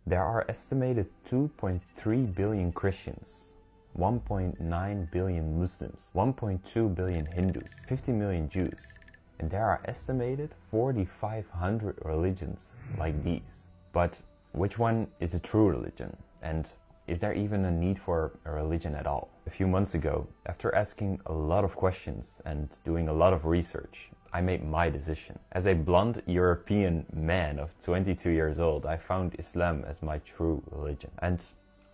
There are estimated 2.3 billion Christians, 1.9 billion Muslims, 1.2 billion Hindus, 50 million Jews, and there are estimated 4,500 religions like these. But which one is the true religion? And is there even a need for a religion at all? A few months ago, after asking a lot of questions and doing a lot of research, I made my decision. As a blonde European man of 22 years old, I found Islam as my true religion. And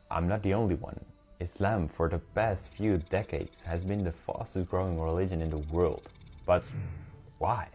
I'm not the only one. Islam for the past few decades has been the fastest growing religion in the world. But why?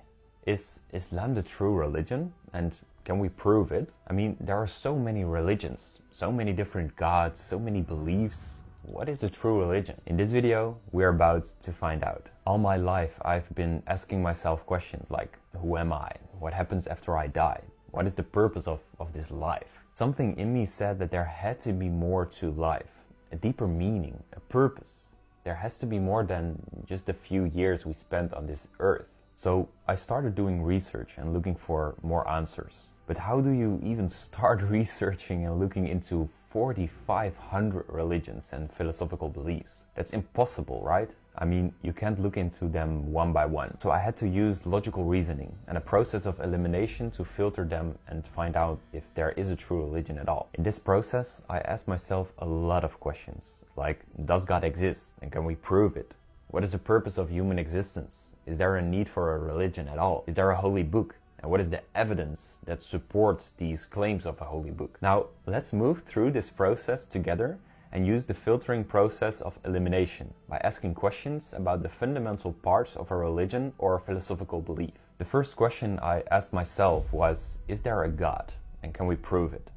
Is Islam the true religion? And can we prove it? I mean, there are so many religions, so many different gods, so many beliefs. What is the true religion? In this video, we're about to find out. All my life, I've been asking myself questions like, who am I? What happens after I die? What is the purpose of this life? Something in me said that there had to be more to life, a deeper meaning, a purpose. There has to be more than just a few years we spent on this earth. So I started doing research and looking for more answers. But how do you even start researching and looking into 4,500 religions and philosophical beliefs? That's impossible, right? I mean, you can't look into them one by one. So I had to use logical reasoning and a process of elimination to filter them and find out if there is a true religion at all. In this process, I asked myself a lot of questions, like, does God exist and can we prove it? What is the purpose of human existence? Is there a need for a religion at all? Is there a holy book? And what is the evidence that supports these claims of a holy book? Now, let's move through this process together and use the filtering process of elimination by asking questions about the fundamental parts of a religion or a philosophical belief. The first question I asked myself was, is there a God? And can we prove it?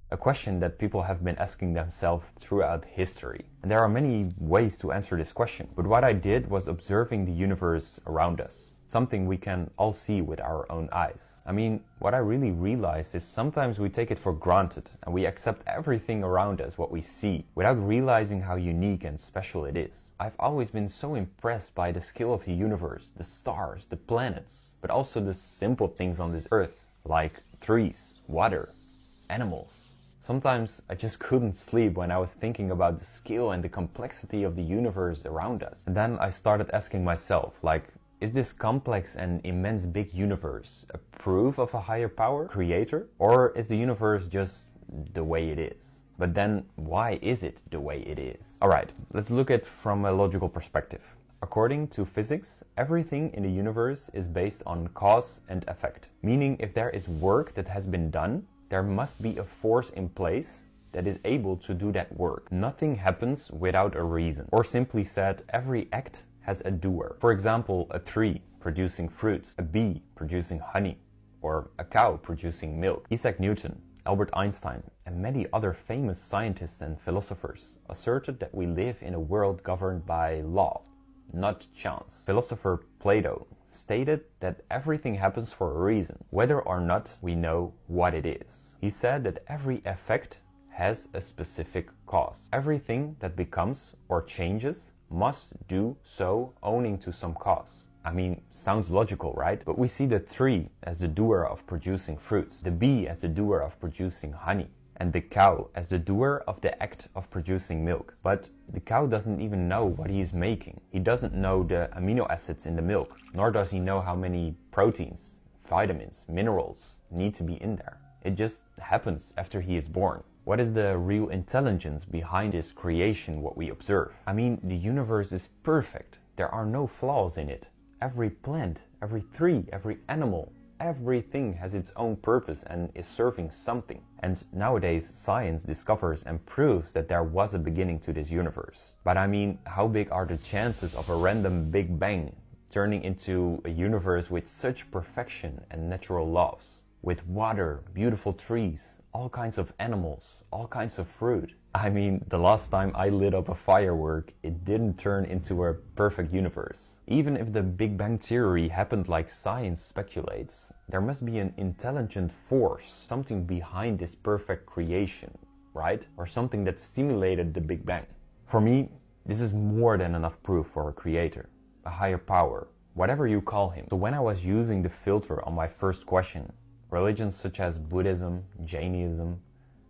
A question that people have been asking themselves throughout history. And there are many ways to answer this question. But what I did was observing the universe around us. Something we can all see with our own eyes. I mean, what I really realized is sometimes we take it for granted and we accept everything around us, what we see, without realizing how unique and special it is. I've always been so impressed by the scale of the universe, the stars, the planets, but also the simple things on this earth, like trees, water, animals. Sometimes I just couldn't sleep when I was thinking about the scale and the complexity of the universe around us. And then I started asking myself, like, is this complex and immense big universe a proof of a higher power, creator? Or is the universe just the way it is? But then, why is it the way it is? Alright, let's look at it from a logical perspective. According to physics, everything in the universe is based on cause and effect. Meaning, if there is work that has been done, there must be a force in place that is able to do that work. Nothing happens without a reason. Or simply said, every act has a doer. For example, a tree producing fruits, a bee producing honey, or a cow producing milk. Isaac Newton, Albert Einstein, and many other famous scientists and philosophers asserted that we live in a world governed by law, not chance. Philosopher Plato stated that everything happens for a reason, whether or not we know what it is. He said that every effect has a specific cause. Everything that becomes or changes must do so owing to some cause. I mean, sounds logical, right? But we see the tree as the doer of producing fruits, the bee as the doer of producing honey, and the cow as the doer of the act of producing milk. But the cow doesn't even know what he is making. He doesn't know the amino acids in the milk, nor does he know how many proteins, vitamins, minerals need to be in there. It just happens after he is born. What is the real intelligence behind this creation, what we observe? I mean, the universe is perfect. There are no flaws in it. Every plant, every tree, every animal, everything has its own purpose and is serving something. And nowadays, science discovers and proves that there was a beginning to this universe. But I mean, how big are the chances of a random Big Bang turning into a universe with such perfection and natural laws? With water, beautiful trees, all kinds of animals, all kinds of fruit. I mean, the last time I lit up a firework, it didn't turn into a perfect universe. Even if the Big Bang Theory happened like science speculates, there must be an intelligent force, something behind this perfect creation, right? Or something that stimulated the Big Bang. For me, this is more than enough proof for a creator, a higher power, whatever you call him. So when I was using the filter on my first question, religions such as Buddhism, Jainism,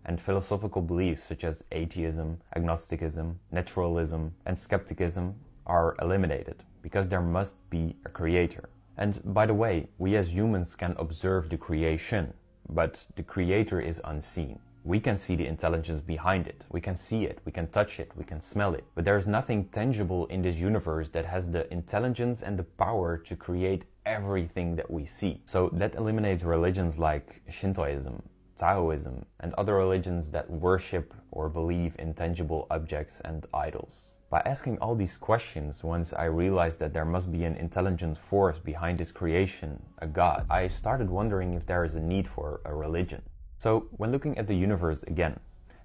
and philosophical beliefs such as atheism, agnosticism, naturalism, and skepticism are eliminated because there must be a creator. And by the way, we as humans can observe the creation, but the creator is unseen. We can see the intelligence behind it. We can see it, we can touch it, we can smell it. But there's nothing tangible in this universe that has the intelligence and the power to create everything that we see. So that eliminates religions like Shintoism, Taoism, and other religions that worship or believe in tangible objects and idols. By asking all these questions, once I realized that there must be an intelligent force behind this creation, a God, I started wondering if there is a need for a religion. So, when looking at the universe again,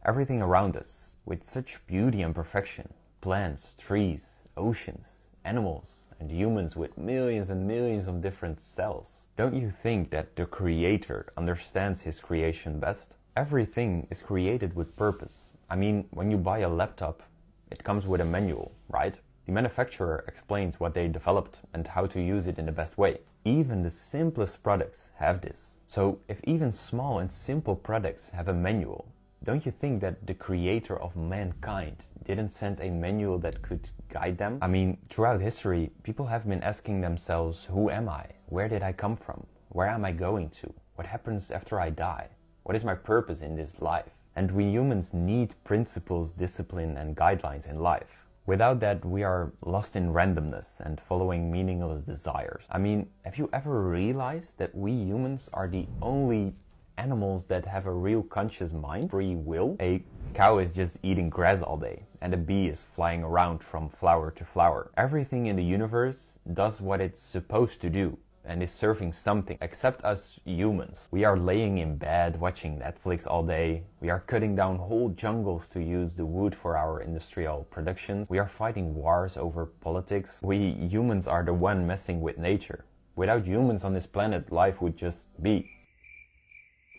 everything around us, with such beauty and perfection, plants, trees, oceans, animals, and humans with millions and millions of different cells, don't you think that the Creator understands His creation best? Everything is created with purpose. I mean, when you buy a laptop, it comes with a manual, right? The manufacturer explains what they developed and how to use it in the best way. Even the simplest products have this. So if even small and simple products have a manual, don't you think that the creator of mankind didn't send a manual that could guide them? I mean, throughout history, people have been asking themselves, who am I? Where did I come from? Where am I going to? What happens after I die? What is my purpose in this life? And we humans need principles, discipline, and guidelines in life. Without that, we are lost in randomness and following meaningless desires. I mean, have you ever realized that we humans are the only animals that have a real conscious mind, free will? A cow is just eating grass all day, and a bee is flying around from flower to flower. Everything in the universe does what it's supposed to do and is serving something, except us humans. We are laying in bed watching Netflix all day. We are cutting down whole jungles to use the wood for our industrial productions. We are fighting wars over politics. We humans are the one messing with nature. Without humans on this planet, life would just be.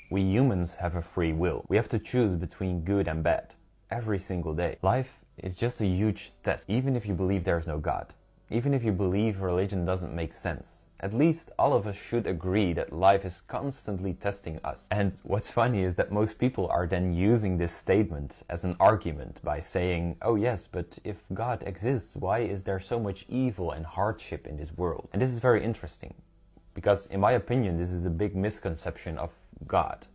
We humans have a free will. We have to choose between good and bad every single day. Life is just a huge test, even if you believe there's no God. Even if you believe religion doesn't make sense, at least all of us should agree that life is constantly testing us. And what's funny is that most people are then using this statement as an argument by saying, oh yes, but if God exists, why is there so much evil and hardship in this world? And this is very interesting, because in my opinion, this is a big misconception of God.